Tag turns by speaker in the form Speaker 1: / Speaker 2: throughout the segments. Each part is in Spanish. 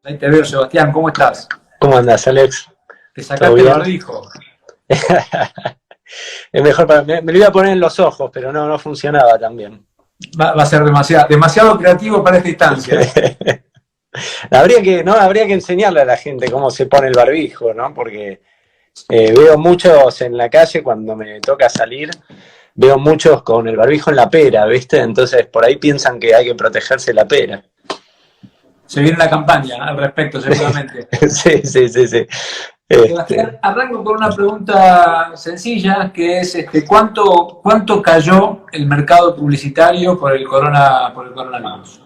Speaker 1: Ahí te veo, Sebastián, ¿cómo estás?
Speaker 2: ¿Cómo andás, Alex?
Speaker 1: Te
Speaker 2: ¿Todo
Speaker 1: sacaste el
Speaker 2: bien?
Speaker 1: barbijo.
Speaker 2: Es mejor me lo iba a poner en los ojos, pero no funcionaba tan bien.
Speaker 1: Va a ser demasiado creativo para esta instancia.
Speaker 2: Habría que enseñarle a la gente cómo se pone el barbijo, ¿no? Porque veo muchos en la calle cuando me toca salir, veo muchos con el barbijo en la pera, ¿viste? Entonces por ahí piensan que hay que protegerse la pera.
Speaker 1: Se viene la campaña al respecto, seguramente.
Speaker 2: Sí, sí, sí, sí.
Speaker 1: Sebastián, arranco con una pregunta sencilla, que es ¿cuánto cayó el mercado publicitario por el coronavirus?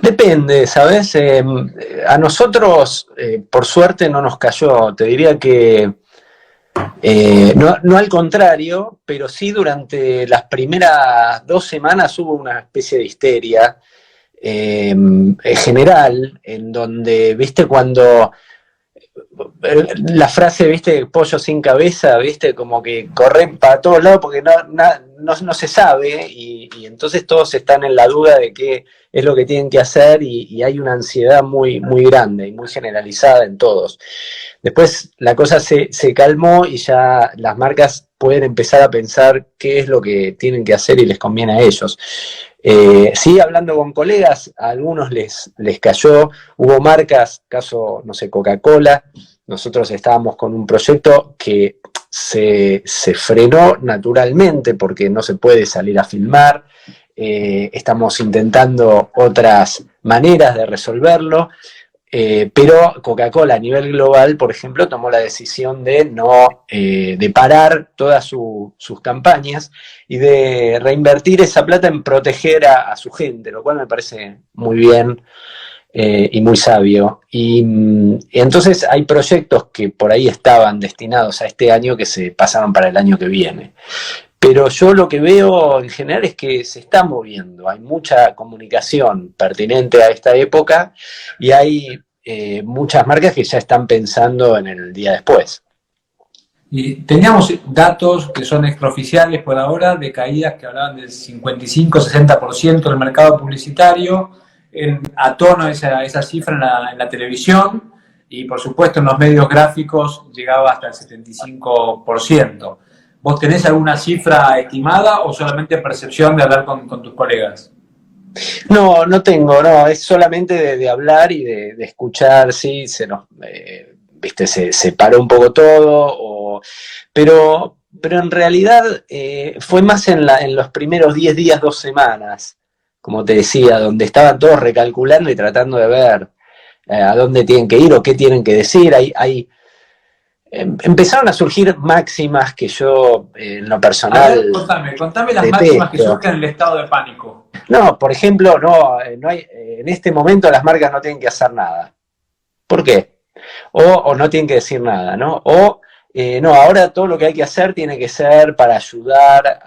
Speaker 2: Depende, ¿sabes? A nosotros, por suerte, no nos cayó. Te diría que no al contrario, pero sí durante las primeras 2 semanas hubo una especie de histeria general, en donde, viste, cuando la frase, viste, pollo sin cabeza, viste, como que corren para todos lados porque no se sabe y entonces todos están en la duda de qué es lo que tienen que hacer y hay una ansiedad muy grande y muy generalizada en todos. Después la cosa se calmó y ya las marcas pueden empezar a pensar qué es lo que tienen que hacer y les conviene a ellos. Sí, hablando con colegas, a algunos les cayó, hubo marcas, caso, no sé, Coca-Cola, nosotros estábamos con un proyecto que se frenó naturalmente porque no se puede salir a filmar, estamos intentando otras maneras de resolverlo, pero Coca-Cola a nivel global, por ejemplo, tomó la decisión de parar todas sus campañas y de reinvertir esa plata en proteger a su gente, lo cual me parece muy bien y muy sabio. Y entonces hay proyectos que por ahí estaban destinados a este año que se pasaron para el año que viene. Pero yo lo que veo en general es que se está moviendo, hay mucha comunicación pertinente a esta época y hay muchas marcas que ya están pensando en el día después.
Speaker 1: Y teníamos datos que son extraoficiales por ahora de caídas que hablaban del 55-60% del mercado publicitario, a tono esa cifra en la televisión y por supuesto en los medios gráficos llegaba hasta el 75%. ¿Vos tenés alguna cifra estimada o solamente percepción de hablar con tus colegas?
Speaker 2: No tengo, no, es solamente de hablar y de escuchar, sí, viste, se paró un poco todo, pero en realidad fue más en los primeros 10 días, 2 semanas, como te decía, donde estaban todos recalculando y tratando de ver a dónde tienen que ir o qué tienen que decir. Empezaron a surgir máximas que yo, en lo
Speaker 1: A ver,
Speaker 2: personal,
Speaker 1: contame las máximas que
Speaker 2: detesto.
Speaker 1: surgen en el estado de pánico.
Speaker 2: No, por ejemplo, no hay, en este momento las marcas no tienen que hacer nada. ¿Por qué? O no tienen que decir nada, ¿no? No, ahora todo lo que hay que hacer tiene que ser para ayudar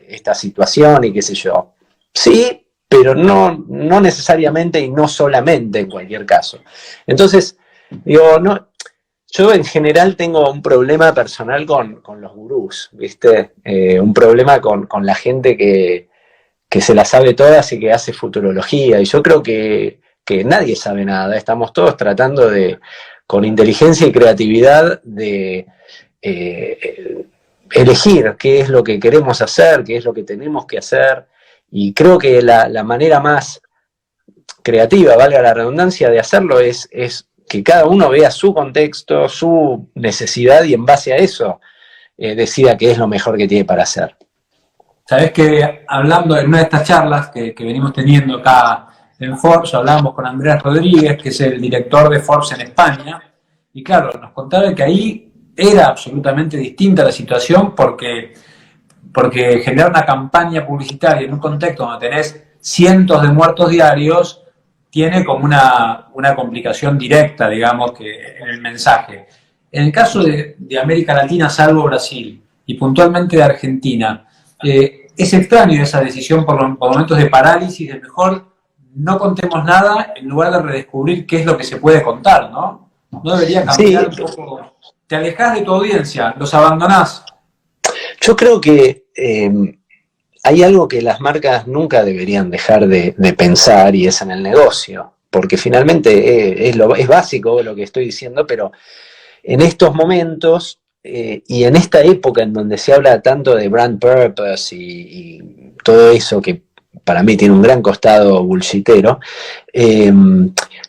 Speaker 2: esta situación y qué sé yo. Sí, pero no necesariamente y no solamente en cualquier caso. Entonces, digo, no, yo en general tengo un problema personal con los gurús, ¿viste? Un problema con la gente que se la sabe todas y que hace futurología. Y yo creo que nadie sabe nada. Estamos todos tratando con inteligencia y creatividad, de elegir qué es lo que queremos hacer, qué es lo que tenemos que hacer. Y creo que la manera más creativa, valga la redundancia, de hacerlo es que cada uno vea su contexto, su necesidad y en base a eso decida qué es lo mejor que tiene para hacer.
Speaker 1: Sabés que hablando en una de estas charlas que venimos teniendo acá en Forbes, hablábamos con Andrés Rodríguez, que es el director de Forbes en España, y claro, nos contaba que ahí era absolutamente distinta la situación porque generar una campaña publicitaria en un contexto donde tenés cientos de muertos diarios tiene como una complicación directa, digamos, que en el mensaje. En el caso de América Latina, salvo Brasil, y puntualmente de Argentina, es extraño esa decisión por momentos de parálisis, de mejor no contemos nada en lugar de redescubrir qué es lo que se puede contar, ¿no? No debería cambiar
Speaker 2: Sí,
Speaker 1: un poco. Te alejás de tu audiencia, los abandonás.
Speaker 2: yo creo que hay algo que las marcas nunca deberían dejar de pensar y es en el negocio. porque finalmente es básico lo que estoy diciendo, pero en estos momentos y en esta época en donde se habla tanto de brand purpose y todo eso que para mí tiene un gran costado bullshitero,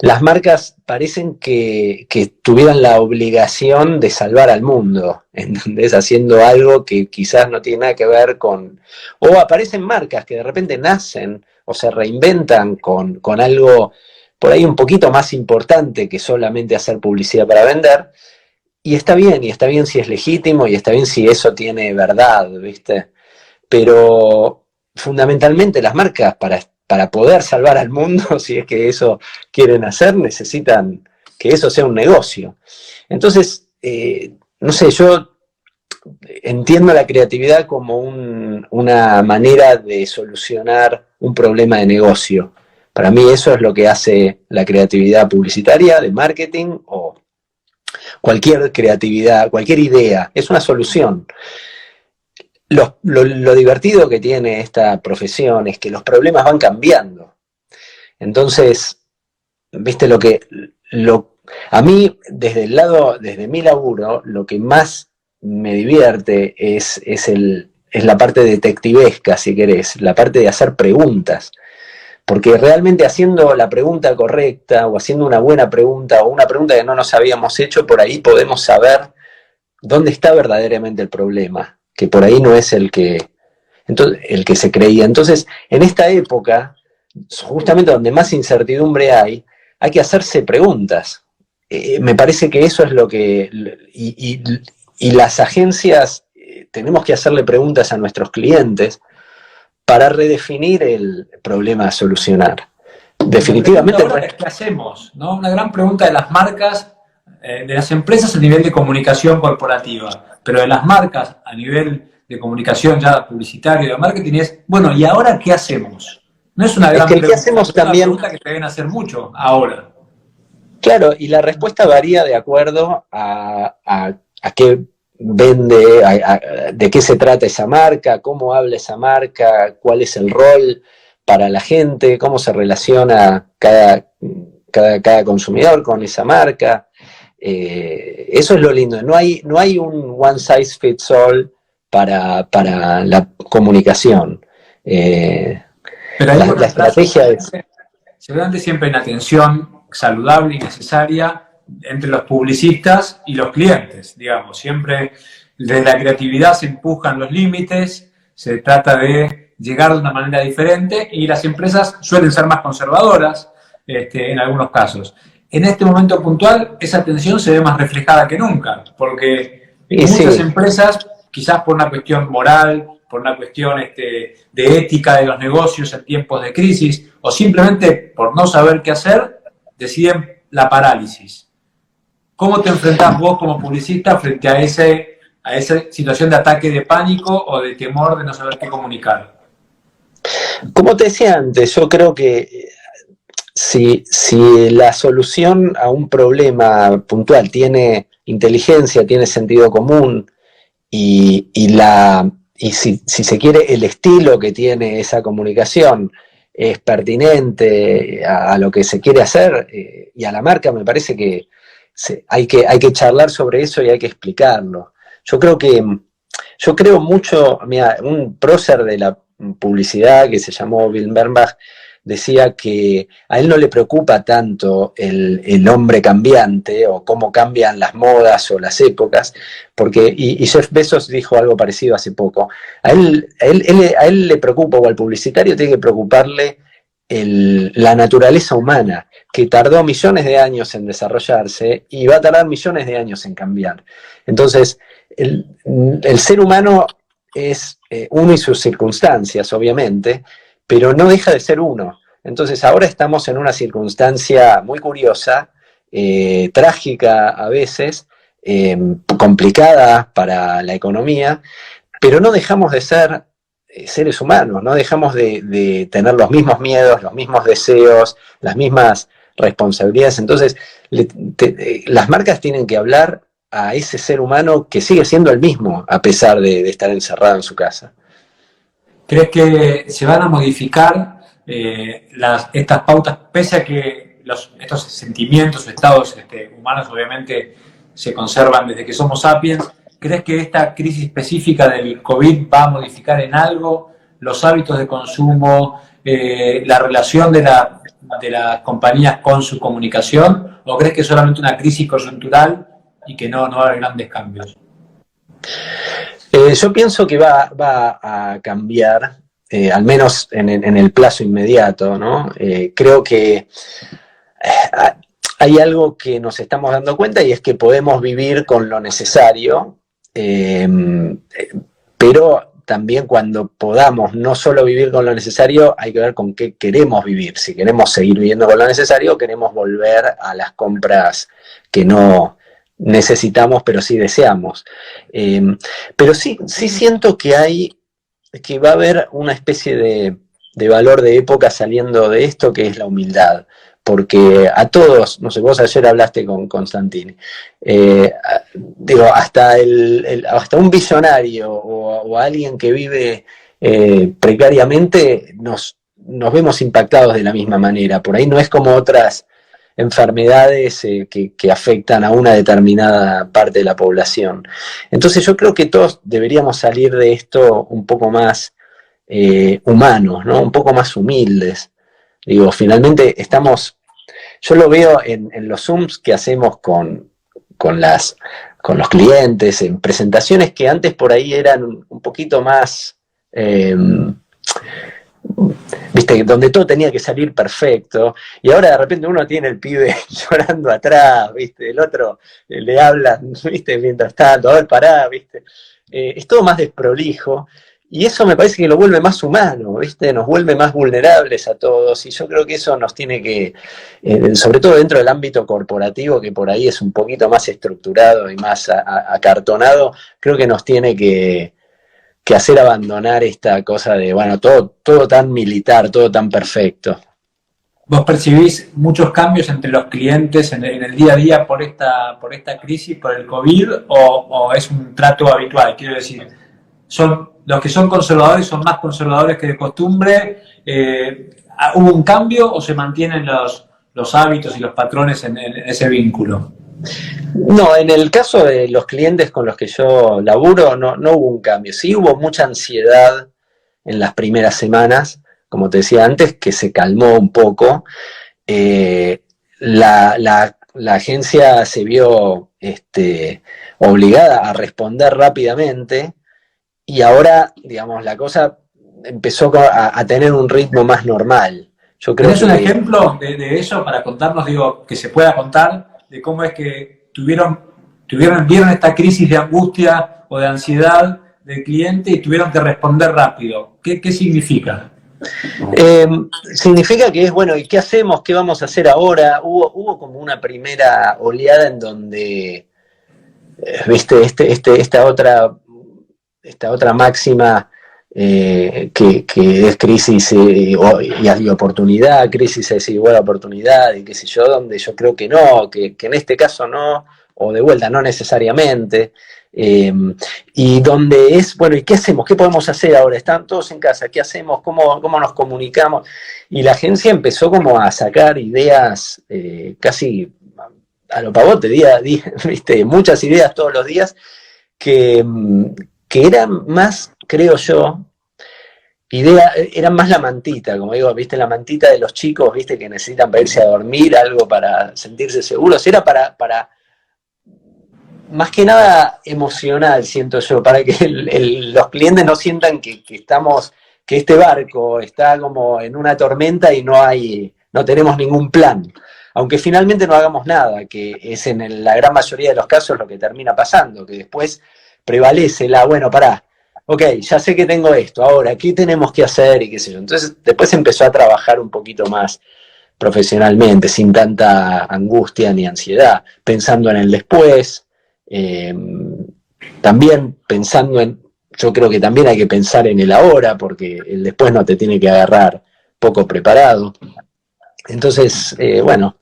Speaker 2: las marcas parecen que tuvieran la obligación de salvar al mundo, ¿entendés? Haciendo algo que quizás no tiene nada que ver con... O aparecen marcas que de repente nacen o se reinventan con algo por ahí un poquito más importante que solamente hacer publicidad para vender, y está bien si es legítimo, y está bien si eso tiene verdad, ¿viste? Pero fundamentalmente las marcas para poder salvar al mundo, si es que eso quieren hacer, necesitan que eso sea un negocio. Entonces, no sé, yo entiendo la creatividad como una manera de solucionar un problema de negocio. Para mí eso es lo que hace la creatividad publicitaria, de marketing o cualquier creatividad, cualquier idea. Es una solución. Lo divertido que tiene esta profesión es que los problemas van cambiando. Entonces, viste a mí, desde mi laburo, lo que más me divierte es la parte detectivesca, si querés, la parte de hacer preguntas. Porque realmente haciendo la pregunta correcta, o haciendo una buena pregunta, o una pregunta que no nos habíamos hecho, por ahí podemos saber dónde está verdaderamente el problema, que por ahí no es el que se creía. Entonces, en esta época, justamente donde más incertidumbre hay que hacerse preguntas. Me parece que eso es lo que... Y las agencias tenemos que hacerle preguntas a nuestros clientes para redefinir el problema a solucionar. Definitivamente...
Speaker 1: Ahora, ¿qué hacemos? ¿No? Una gran pregunta de las marcas, de las empresas a nivel de comunicación corporativa, pero de las marcas a nivel de comunicación ya publicitaria, de marketing, es, bueno, ¿y ahora qué hacemos? No es una gran pregunta,
Speaker 2: ¿qué hacemos también?
Speaker 1: Una pregunta que deben hacer mucho ahora.
Speaker 2: Claro, y la respuesta varía de acuerdo a qué vende, de qué se trata esa marca, cómo habla esa marca, cuál es el rol para la gente, cómo se relaciona cada consumidor con esa marca. Eso es lo lindo. No hay un one size fits all para la comunicación.
Speaker 1: Pero la estrategia es... Seguramente siempre hay una tensión saludable y necesaria entre los publicistas y los clientes, digamos. Siempre desde la creatividad se empujan los límites, se trata de llegar de una manera diferente y las empresas suelen ser más conservadoras en algunos casos. En este momento puntual, esa tensión se ve más reflejada que nunca, porque muchas empresas, quizás por una cuestión moral, por una cuestión de ética de los negocios en tiempos de crisis, o simplemente por no saber qué hacer, deciden la parálisis. ¿Cómo te enfrentás vos como publicista frente a esa situación de ataque de pánico o de temor de no saber qué comunicar?
Speaker 2: Como te decía antes, yo creo que si la solución a un problema puntual tiene inteligencia, tiene sentido común, y si se quiere el estilo que tiene esa comunicación es pertinente a lo que se quiere hacer y a la marca, me parece que hay que charlar sobre eso y hay que explicarlo. Yo creo mucho, mira, un prócer de la publicidad que se llamó Bill Bernbach decía que a él no le preocupa tanto el hombre cambiante o cómo cambian las modas o las épocas, porque, y Jeff Bezos dijo algo parecido hace poco, a él le preocupa, o al publicitario tiene que preocuparle la naturaleza humana, que tardó millones de años en desarrollarse y va a tardar millones de años en cambiar. Entonces, el ser humano es uno y sus circunstancias, obviamente, pero no deja de ser uno. Entonces ahora estamos en una circunstancia muy curiosa, trágica a veces, complicada para la economía, pero no dejamos de ser seres humanos, no dejamos de tener los mismos miedos, los mismos deseos, las mismas responsabilidades. Entonces las marcas tienen que hablar a ese ser humano que sigue siendo el mismo a pesar de estar encerrado en su casa.
Speaker 1: ¿Crees que se van a modificar estas pautas, pese a que estos sentimientos o estados humanos obviamente se conservan desde que somos sapiens. ¿Crees que esta crisis específica del COVID va a modificar en algo los hábitos de consumo, la relación de las compañías con su comunicación? ¿O crees que es solamente una crisis coyuntural y que no va a haber grandes cambios?
Speaker 2: Yo pienso que va a cambiar, al menos en el plazo inmediato, ¿no? Creo que hay algo que nos estamos dando cuenta y es que podemos vivir con lo necesario, pero también cuando podamos no solo vivir con lo necesario, hay que ver con qué queremos vivir. Si queremos seguir viviendo con lo necesario, o queremos volver a las compras que no necesitamos, pero sí deseamos. Pero sí siento que va a haber una especie de valor de época saliendo de esto, que es la humildad. Porque a todos, no sé, vos ayer hablaste con Constantini, digo, hasta un visionario o alguien que vive precariamente, nos vemos impactados de la misma manera. Por ahí no es como otras enfermedades que afectan a una determinada parte de la población. Entonces yo creo que todos deberíamos salir de esto un poco más humanos, ¿no? Un poco más humildes. Digo, finalmente yo lo veo en los Zooms que hacemos con los clientes, en presentaciones que antes por ahí eran un poquito más, viste, donde todo tenía que salir perfecto, y ahora de repente uno tiene el pibe llorando atrás, viste, el otro le habla, viste, mientras tanto, a ver, pará, viste, es todo más desprolijo. Y eso me parece que lo vuelve más humano, ¿viste? Nos vuelve más vulnerables a todos, y yo creo que eso nos tiene que, sobre todo dentro del ámbito corporativo, que por ahí es un poquito más estructurado y más acartonado, creo que nos tiene que hacer abandonar esta cosa de, bueno, todo tan militar, todo tan perfecto.
Speaker 1: ¿Vos percibís muchos cambios entre los clientes en el día a día por esta crisis, por el COVID, o es un trato habitual? Quiero decir, los que son conservadores son más conservadores que de costumbre. ¿Hubo un cambio o se mantienen los hábitos y los patrones en ese vínculo?
Speaker 2: No, en el caso de los clientes con los que yo laburo no hubo un cambio. Sí hubo mucha ansiedad en las primeras semanas, como te decía antes, que se calmó un poco. La agencia se vio obligada a responder rápidamente. Y ahora, digamos, la cosa empezó a tener un ritmo más normal. Yo creo
Speaker 1: ¿Tienes un ejemplo de eso para contarnos, digo, que se pueda contar, de cómo es que vieron esta crisis de angustia o de ansiedad del cliente y tuvieron que responder rápido? ¿Qué significa?
Speaker 2: Significa que es, bueno, ¿y qué hacemos? ¿Qué vamos a hacer ahora? Hubo como una primera oleada en donde, viste, esta otra máxima que es crisis y oportunidad, crisis es igual a oportunidad, y qué sé yo, donde yo creo que no, que en este caso no, o de vuelta no necesariamente, y donde es, bueno, ¿y qué hacemos? ¿Qué podemos hacer ahora? Están todos en casa, ¿qué hacemos? ¿Cómo nos comunicamos? Y la agencia empezó como a sacar ideas casi a lo pavote, viste, muchas ideas todos los días, que eran más, creo yo, eran más la mantita, como digo, viste, la mantita de los chicos, viste, que necesitan para irse a dormir, algo para sentirse seguros, era para más que nada emocional, siento yo, para que los clientes no sientan que este barco está como en una tormenta y no tenemos ningún plan. Aunque finalmente no hagamos nada, que es en la gran mayoría de los casos lo que termina pasando, que después prevalece bueno, pará, ok, ya sé que tengo esto, ahora, ¿qué tenemos que hacer? Y qué sé yo. Entonces, después empezó a trabajar un poquito más profesionalmente, sin tanta angustia ni ansiedad, pensando en el después, también pensando yo creo que también hay que pensar en el ahora, porque el después no te tiene que agarrar poco preparado. Entonces, bueno,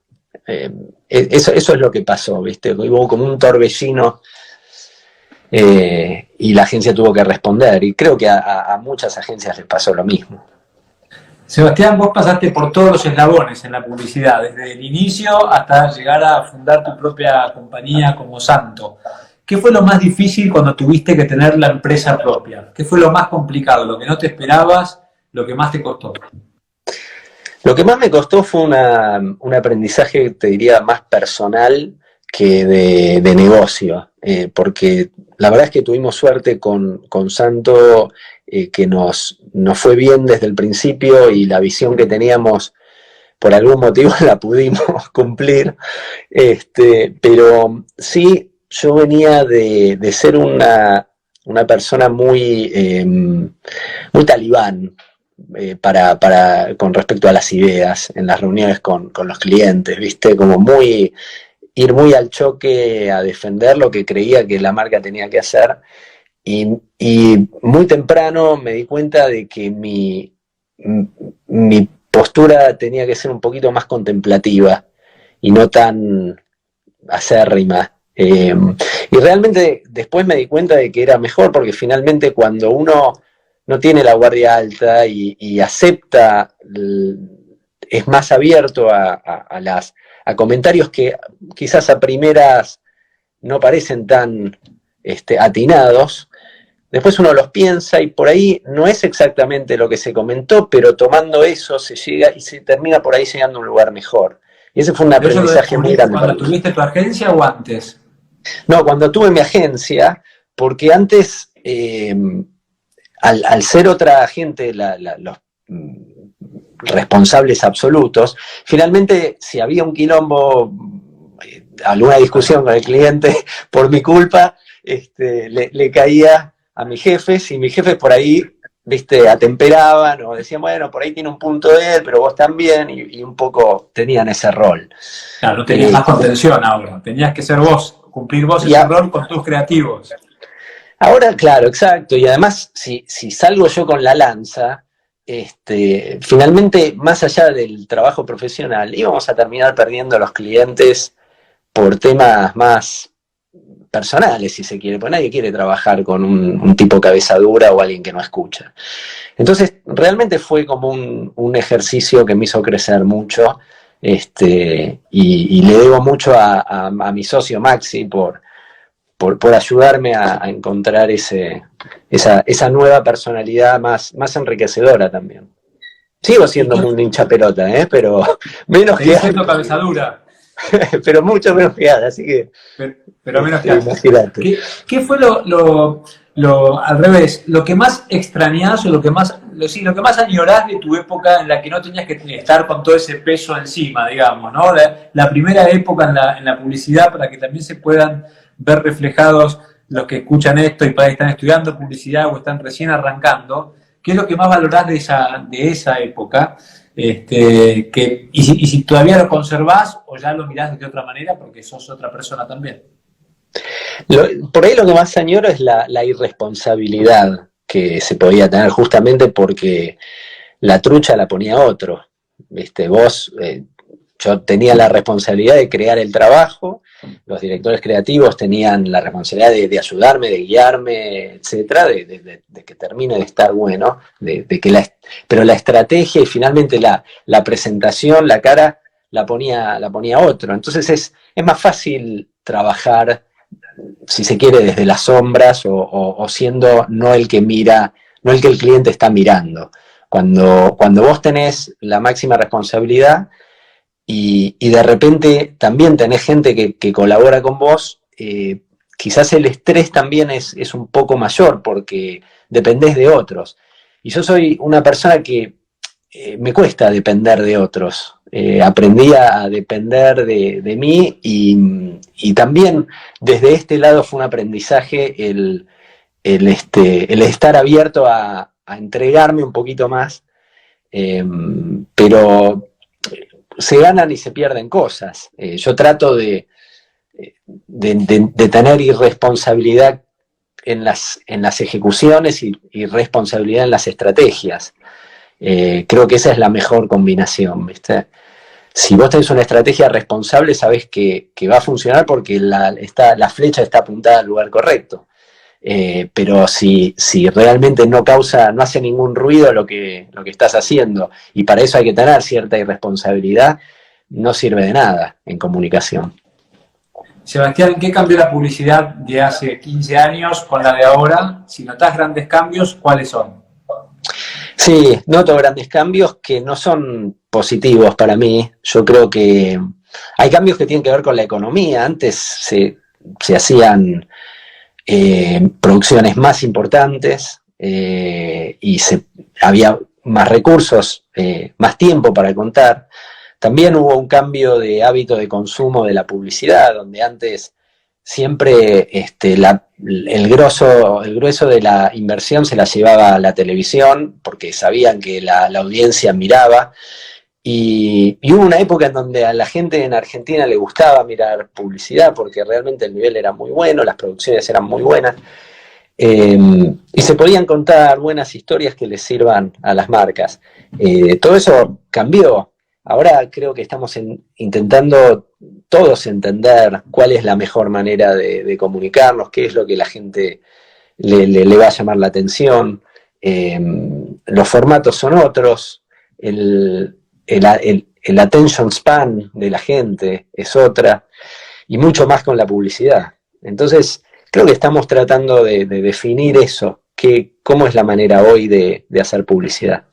Speaker 2: eso es lo que pasó, ¿viste? Hubo como un torbellino y la agencia tuvo que responder, y creo que a muchas agencias les pasó lo mismo.
Speaker 1: Sebastián, vos pasaste por todos los eslabones en la publicidad, desde el inicio hasta llegar a fundar tu propia compañía como Santo. ¿Qué fue lo más difícil cuando tuviste que tener la empresa propia? ¿Qué fue lo más complicado, lo que no te esperabas, lo que más te costó?
Speaker 2: Lo que más me costó fue un aprendizaje, te diría, más personal que de negocio, porque la verdad es que tuvimos suerte con Santo, que nos fue bien desde el principio y la visión que teníamos por algún motivo la pudimos cumplir, pero sí, yo venía de ser una persona muy talibán, con respecto a las ideas en las reuniones con los clientes, ¿viste? Como ir muy al choque a defender lo que creía que la marca tenía que hacer. Y muy temprano me di cuenta de que mi postura tenía que ser un poquito más contemplativa y no tan acérrima. Y realmente después me di cuenta de que era mejor, porque finalmente cuando uno no tiene la guardia alta y acepta, es más abierto a comentarios que quizás a primeras no parecen tan atinados. Después uno los piensa y por ahí no es exactamente lo que se comentó, pero tomando eso se llega y se termina por ahí llegando a un lugar mor. Y ese fue un
Speaker 1: ¿Pero eso lo
Speaker 2: aprendizaje muy
Speaker 1: descubriste
Speaker 2: grande para
Speaker 1: cuando
Speaker 2: mí.
Speaker 1: tuviste tu agencia o antes?
Speaker 2: No, cuando tuve mi agencia, porque antes, al ser otra gente los responsables absolutos, finalmente si había un quilombo, alguna discusión con el cliente por mi culpa, le caía a mis jefes, y mis jefes por ahí, viste, atemperaban o decían, bueno, por ahí tiene un punto de él, pero vos también, y un poco tenían ese rol.
Speaker 1: Claro, no tenías más contención ahora, tenías que ser vos, cumplir vos ese rol con tus creativos.
Speaker 2: Ahora, claro, exacto, y además, si salgo yo con la lanza, finalmente, más allá del trabajo profesional, íbamos a terminar perdiendo los clientes por temas más personales, si se quiere, porque nadie quiere trabajar con un tipo cabeza dura o alguien que no escucha. Entonces, realmente fue como un ejercicio que me hizo crecer mucho, y le debo mucho a mi socio Maxi por ayudarme a encontrar esa nueva personalidad más enriquecedora también. Sigo siendo un hincha pelota, pero menos que
Speaker 1: antes. Cabeza dura.
Speaker 2: Pero mucho menos que Ada, así que...
Speaker 1: Pero menos que antes. ¿Qué fue al revés, lo que más extrañás o lo que más añorás de tu época en la que no tenías que estar con todo ese peso encima, digamos, ¿no? La primera época en la publicidad, para que también se puedan ver reflejados los que escuchan esto y para que están estudiando publicidad o están recién arrancando. ¿Qué es lo que más valorás de esa época? Y si todavía lo conservás o ya lo mirás de otra manera porque sos otra persona también.
Speaker 2: Por ahí lo que más añoro es la irresponsabilidad que se podía tener, justamente porque la trucha la ponía otro. Yo tenía la responsabilidad de crear el trabajo, los directores creativos tenían la responsabilidad de ayudarme, de guiarme, etcétera, de que termine de estar bueno, pero la estrategia y finalmente la presentación, la cara, la ponía otro. Entonces es más fácil trabajar, si se quiere, desde las sombras o siendo no el que mira, no el que el cliente está mirando. Cuando vos tenés la máxima responsabilidad y de repente también tenés gente que colabora con vos, quizás el estrés también es un poco mayor porque dependés de otros. Y yo soy una persona que me cuesta depender de otros. Aprendí a depender de mí y también desde este lado fue un aprendizaje el estar abierto a entregarme un poquito más, pero se ganan y se pierden cosas. Yo trato de tener irresponsabilidad en las ejecuciones y responsabilidad en las estrategias. Creo que esa es la mejor combinación, ¿viste? Si vos tenés una estrategia responsable, sabés que va a funcionar porque la flecha está apuntada al lugar correcto. pero si realmente no hace ningún ruido lo que estás haciendo, y para eso hay que tener cierta irresponsabilidad, no sirve de nada en comunicación.
Speaker 1: Sebastián, ¿en qué cambió la publicidad de hace 15 años con la de ahora? Si notás grandes cambios, ¿cuáles son?
Speaker 2: Sí, noto grandes cambios que no son positivos para mí. Yo creo que hay cambios que tienen que ver con la economía. Antes se hacían producciones más importantes y había más recursos, más tiempo para contar. También hubo un cambio de hábito de consumo de la publicidad, donde antes siempre el grueso de la inversión se la llevaba a la televisión, porque sabían que la audiencia miraba, y hubo una época en donde a la gente en Argentina le gustaba mirar publicidad, porque realmente el nivel era muy bueno, las producciones eran muy buenas, y se podían contar buenas historias que les sirvan a las marcas. Todo eso cambió. Ahora creo que estamos intentando todos entender cuál es la mejor manera de comunicarnos, qué es lo que la gente le va a llamar la atención. Los formatos son otros, el attention span de la gente es otra, y mucho más con la publicidad. Entonces, creo que estamos tratando de definir eso, cómo es la manera hoy de hacer publicidad.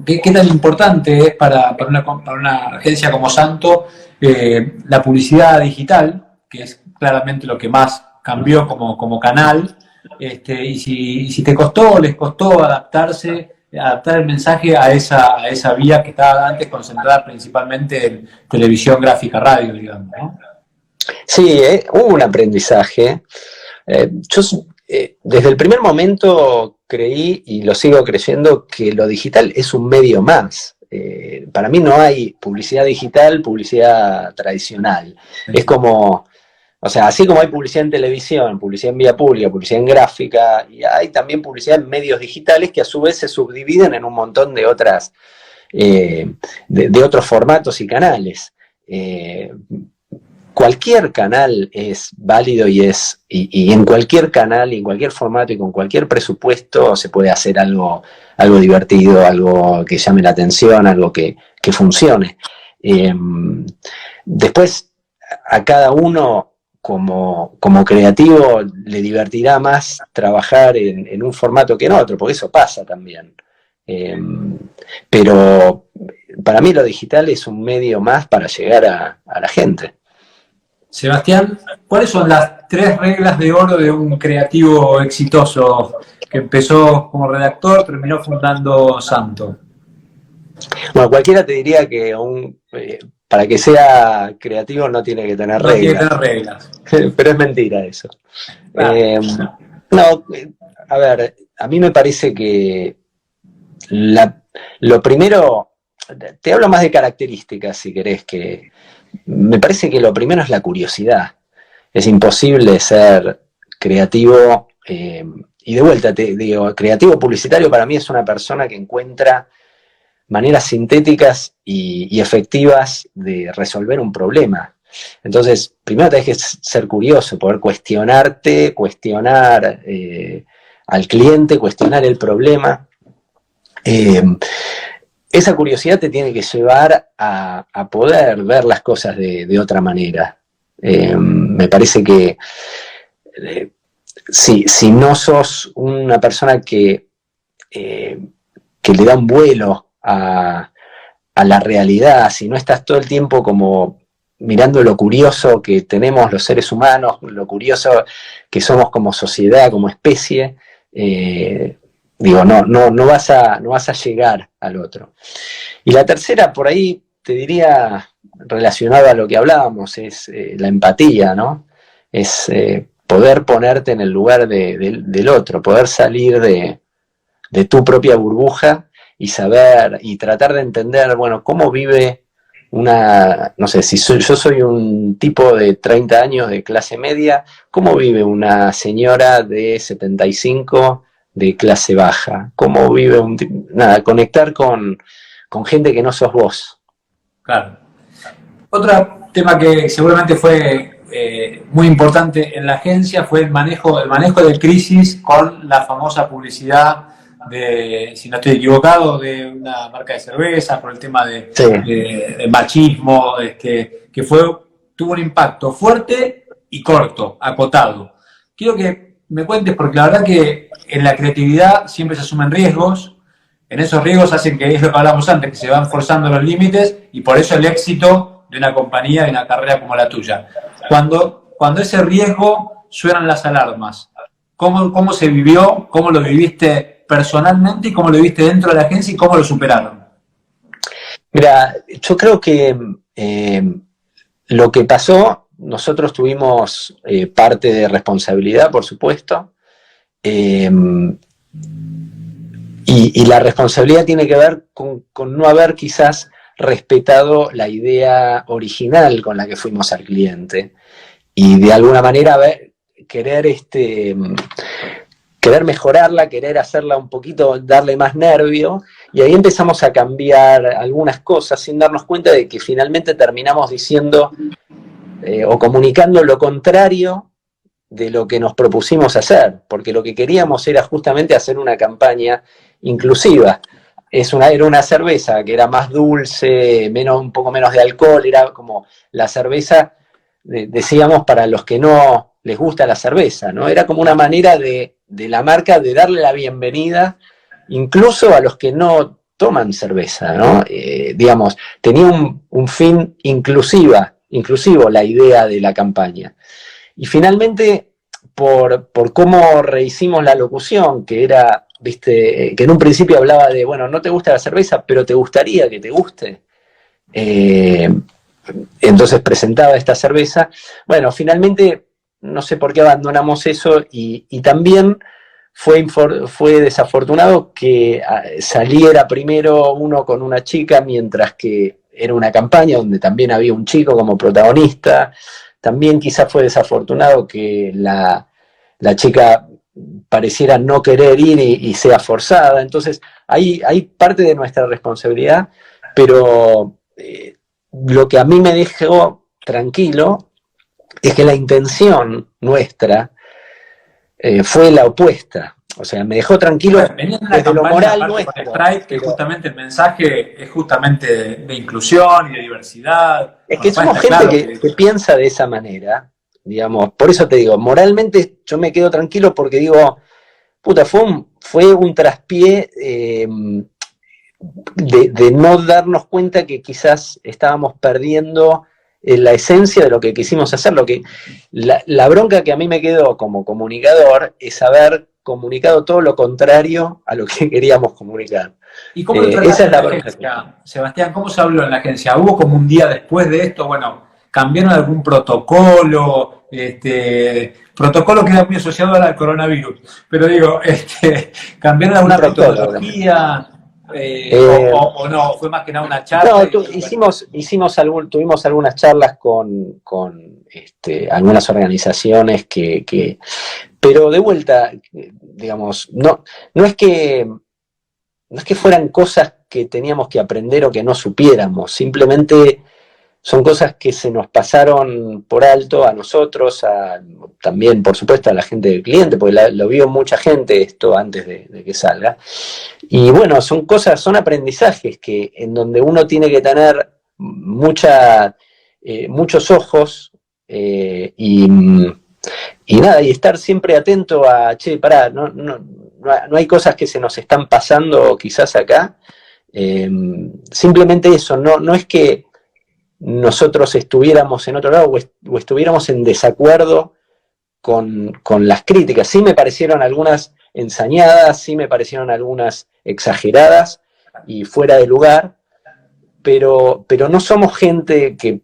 Speaker 1: ¿Qué tan importante es para una agencia como Santo la publicidad digital, que es claramente lo que más cambió como canal, y si te costó o les costó adaptar el mensaje a esa vía que estaba antes concentrada principalmente en televisión, gráfica, radio, digamos, ¿no?
Speaker 2: Sí, hubo un aprendizaje. Yo desde el primer momento creí, y lo sigo creyendo, que lo digital es un medio más. Para mí no hay publicidad digital, publicidad tradicional. Sí. Es como, o sea, así como hay publicidad en televisión, publicidad en vía pública, publicidad en gráfica, y hay también publicidad en medios digitales que a su vez se subdividen en un montón de otras, de otros formatos y canales. Cualquier canal es válido y en cualquier canal, y en cualquier formato y con cualquier presupuesto se puede hacer algo divertido, algo que llame la atención, algo que funcione. Después, a cada uno como creativo le divertirá más trabajar en un formato que en otro, porque eso pasa también. Pero para mí lo digital es un medio más para llegar a la gente.
Speaker 1: Sebastián, ¿cuáles son las 3 reglas de oro de un creativo exitoso que empezó como redactor, terminó fundando Santo?
Speaker 2: Bueno, cualquiera te diría que para que sea creativo no tiene que tener reglas.
Speaker 1: Tiene que tener reglas.
Speaker 2: Pero es mentira eso. Claro. No, a ver, a mí me parece que lo primero, te hablo más de características si querés, que me parece que lo primero es la curiosidad. Es imposible ser creativo, y de vuelta te digo, creativo publicitario para mí es una persona que encuentra maneras sintéticas y efectivas de resolver un problema. Entonces, primero tenés que ser curioso, poder cuestionarte, cuestionar al cliente, cuestionar el problema. Esa curiosidad te tiene que llevar a poder ver las cosas de otra manera. Me parece que si no sos una persona que le da un vuelo a la realidad, si no estás todo el tiempo como mirando lo curioso que tenemos los seres humanos, lo curioso que somos como sociedad, como especie, no vas a llegar al otro. Y la tercera, por ahí te diría, relacionado a lo que hablábamos, es la empatía, ¿no? Es poder ponerte en el lugar del otro, poder salir de tu propia burbuja y saber y tratar de entender, bueno, cómo vive no sé, si yo soy un tipo de 30 años de clase media, ¿cómo vive una señora de 75 de clase baja? ¿Cómo vive conectar con gente que no sos vos?
Speaker 1: Claro. Otro tema que seguramente fue muy importante en la agencia fue el manejo de crisis con la famosa publicidad de, si no estoy equivocado, de una marca de cerveza por el tema
Speaker 2: Sí.
Speaker 1: de machismo, que tuvo un impacto fuerte y corto, acotado. Quiero que me cuentes, porque la verdad que en la creatividad siempre se asumen riesgos, en esos riesgos hacen que, es lo que hablamos antes, que se van forzando los límites, y por eso el éxito de una compañía, de una carrera como la tuya. Cuando ese riesgo suenan las alarmas, ¿cómo se vivió? ¿Cómo lo viviste personalmente y cómo lo viviste dentro de la agencia y cómo lo superaron?
Speaker 2: Mira, yo creo que lo que pasó, nosotros tuvimos parte de responsabilidad, por supuesto, y la responsabilidad tiene que ver con no haber quizás respetado la idea original con la que fuimos al cliente, y de alguna manera querer mejorarla, querer hacerla un poquito, darle más nervio, y ahí empezamos a cambiar algunas cosas sin darnos cuenta de que finalmente terminamos diciendo o comunicando lo contrario de lo que nos propusimos hacer, porque lo que queríamos era justamente hacer una campaña inclusiva. Era una cerveza que era más dulce, un poco menos de alcohol, era como la cerveza, decíamos, para los que no les gusta la cerveza, ¿no? Era como una manera de la marca de darle la bienvenida incluso a los que no toman cerveza, ¿no? Digamos, tenía un fin inclusivo la idea de la campaña. Y finalmente, por cómo rehicimos la locución, que era, viste, que en un principio hablaba de, bueno, no te gusta la cerveza, pero te gustaría que te guste. Entonces presentaba esta cerveza. Bueno, finalmente, no sé por qué abandonamos eso, y también fue desafortunado que saliera primero uno con una chica, mientras que era una campaña donde también había un chico como protagonista. También quizás fue desafortunado que la chica pareciera no querer ir y sea forzada. Entonces, hay parte de nuestra responsabilidad, pero lo que a mí me dejó tranquilo es que la intención nuestra fue la opuesta. O sea, me dejó tranquilo desde lo moral nuestro.
Speaker 1: Stripe, que justamente el mensaje es justamente de inclusión y de diversidad.
Speaker 2: Es que somos gente que piensa de esa manera, digamos. Por eso te digo, moralmente yo me quedo tranquilo, porque digo, puta, fue un traspié de no darnos cuenta que quizás estábamos perdiendo la esencia de lo que quisimos hacer. La bronca que a mí me quedó como comunicador es haber comunicado todo lo contrario a lo que queríamos comunicar.
Speaker 1: ¿Y cómo lo trataste en la agencia, Sebastián? ¿Cómo se habló en la agencia? ¿Hubo como un día después de esto? Bueno, ¿cambiaron algún protocolo? Protocolo que era muy asociado al coronavirus. Pero digo, ¿cambiaron alguna metodología? O no, fue más que nada una charla.
Speaker 2: No, tuvimos algunas charlas con algunas organizaciones pero de vuelta, digamos, no es que fueran cosas que teníamos que aprender o que no supiéramos, simplemente son cosas que se nos pasaron por alto a nosotros, también, por supuesto, a la gente del cliente, porque lo vio mucha gente esto antes de que salga. Y bueno, son aprendizajes en donde uno tiene que tener muchos ojos y nada, y estar siempre atento a, che, pará, no hay cosas que se nos están pasando quizás acá. Simplemente eso, no es que nosotros estuviéramos en otro lado o estuviéramos en desacuerdo con las críticas. Sí me parecieron algunas ensañadas, sí me parecieron algunas exageradas y fuera de lugar, pero no somos gente que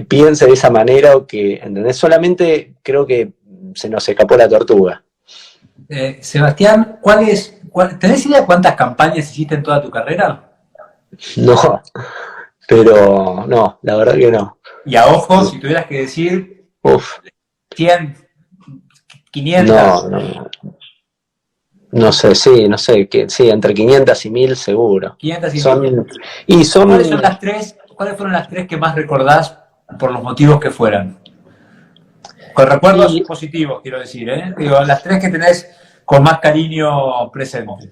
Speaker 2: piense de esa manera o que, ¿entendés? Solamente creo que se nos escapó la tortuga.
Speaker 1: Sebastián, ¿tenés idea cuántas campañas hiciste en toda tu carrera?
Speaker 2: No, pero no, la verdad que no.
Speaker 1: Y a ojo, si tuvieras que decir 100, 500.
Speaker 2: No sé, sí, sí, entre 500 y 1000 seguro.
Speaker 1: 500 y 1000. ¿Cuáles fueron las tres que más recordás por los motivos que fueran? Con recuerdos positivos, quiero decir, ¿eh? Digo, las 3 que tenés con más cariño presente.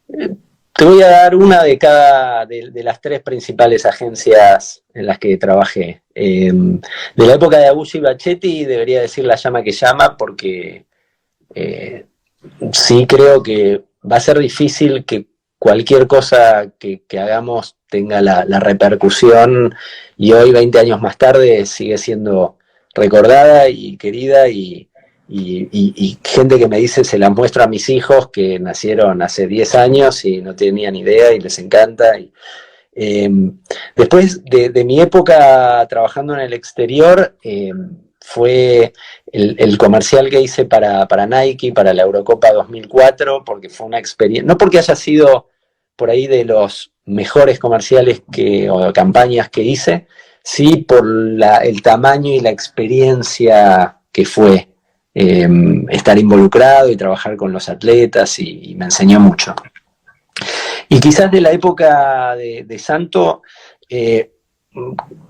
Speaker 2: Te voy a dar una de cada de las 3 principales agencias en las que trabajé. De la época de Abuso y Bachetti debería decir La llama que llama, porque sí creo que va a ser difícil que cualquier cosa que hagamos tenga la repercusión, y hoy, 20 años más tarde, sigue siendo recordada y querida, y gente que me dice, se las muestro a mis hijos que nacieron hace 10 años y no tenían idea y les encanta. Después de mi época trabajando en el exterior, fue el comercial que hice para Nike, para la Eurocopa 2004, porque fue una experiencia, no porque haya sido por ahí de los mejores comerciales o campañas que hice, sí por el tamaño y la experiencia que fue estar involucrado y trabajar con los atletas, y me enseñó mucho. Y quizás de la época de Santo,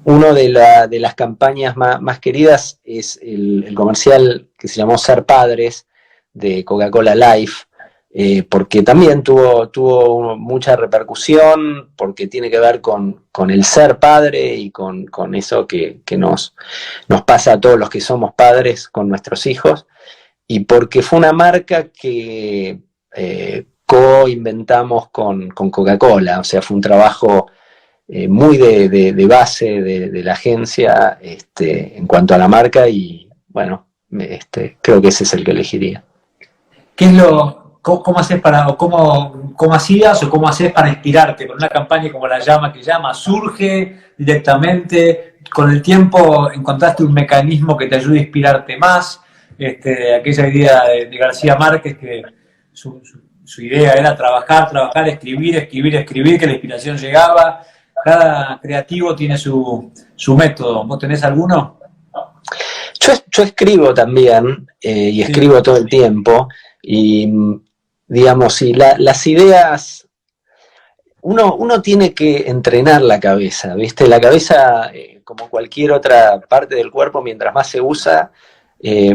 Speaker 2: una de las campañas más queridas es el comercial que se llamó Ser Padres, de Coca-Cola Life, porque también tuvo mucha repercusión, porque tiene que ver con el ser padre y con eso que nos pasa a todos los que somos padres con nuestros hijos, y porque fue una marca que co-inventamos con Coca-Cola. O sea, fue un trabajo muy de base de la agencia en cuanto a la marca, y bueno, creo que ese es el que elegiría.
Speaker 1: ¿Qué es cómo haces o cómo hacías o cómo haces para inspirarte con una campaña como La llama que llama? ¿Surge directamente? ¿Con el tiempo encontraste un mecanismo que te ayude a inspirarte más? Aquella idea de García Márquez, que su idea era trabajar, escribir, que la inspiración llegaba. Cada creativo tiene su método. ¿Vos tenés alguno?
Speaker 2: Yo escribo también, y escribo todo el tiempo, y digamos, y las ideas, uno tiene que entrenar la cabeza, ¿viste? La cabeza, como cualquier otra parte del cuerpo, mientras más se usa,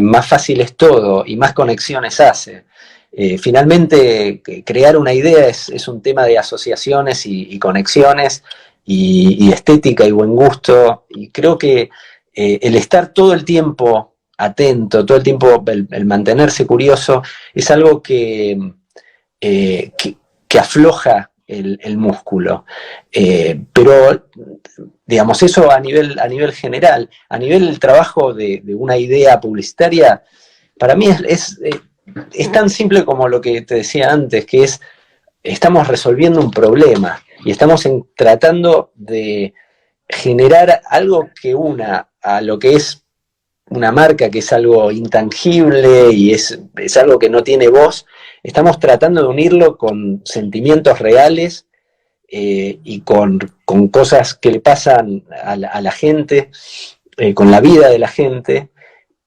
Speaker 2: más fácil es todo y más conexiones hace. Finalmente, crear una idea es un tema de asociaciones y conexiones, y estética y buen gusto, y creo que el estar todo el tiempo atento, todo el tiempo el mantenerse curioso, es algo que afloja el músculo. Pero, digamos, eso a nivel general. A nivel del trabajo de una idea publicitaria, para mí es tan simple como lo que te decía antes, que estamos resolviendo un problema y estamos tratando de generar algo que una a lo que es una marca, que es algo intangible y es algo que no tiene voz. Estamos tratando de unirlo con sentimientos reales, y con cosas que le pasan a la gente, con la vida de la gente,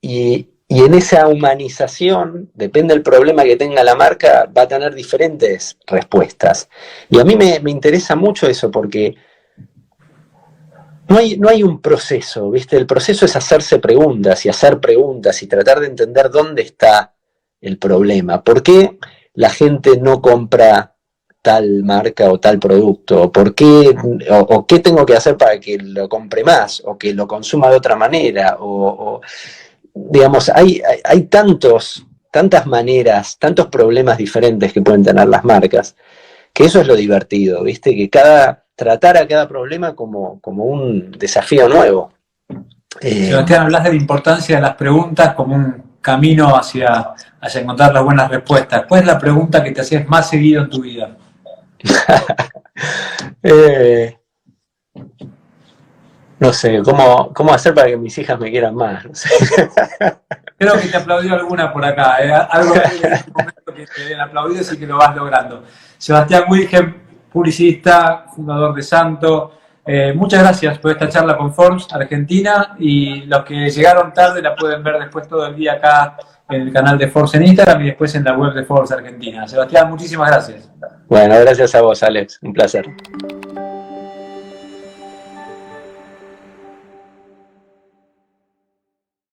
Speaker 2: y en esa humanización, depende del problema que tenga la marca, va a tener diferentes respuestas. Y a mí me interesa mucho eso, porque no hay un proceso, ¿viste? El proceso es hacerse preguntas y hacer preguntas y tratar de entender dónde está el problema. ¿Por qué la gente no compra tal marca o tal producto? ¿Por qué, o qué tengo que hacer para que lo compre más o que lo consuma de otra manera? Digamos, hay tantas maneras, tantos problemas diferentes que pueden tener las marcas, que eso es lo divertido, ¿viste? Que tratar a cada problema como un desafío nuevo.
Speaker 1: Sebastián, hablas de la importancia de las preguntas como un camino hacia encontrar las buenas respuestas. ¿Cuál es la pregunta que te hacías más seguido en tu vida?
Speaker 2: No sé, ¿cómo hacer para que mis hijas me quieran más? No sé.
Speaker 1: Creo que te aplaudió alguna por acá, algo que te den aplaudido, y que lo vas logrando. Sebastián Wilhelm, publicista, fundador de Santo, muchas gracias por esta charla con Forbes Argentina, y los que llegaron tarde la pueden ver después todo el día acá en el canal de Forbes en Instagram y después en la web de Forbes Argentina. Sebastián, muchísimas gracias.
Speaker 2: Bueno, gracias a vos, Alex, un placer.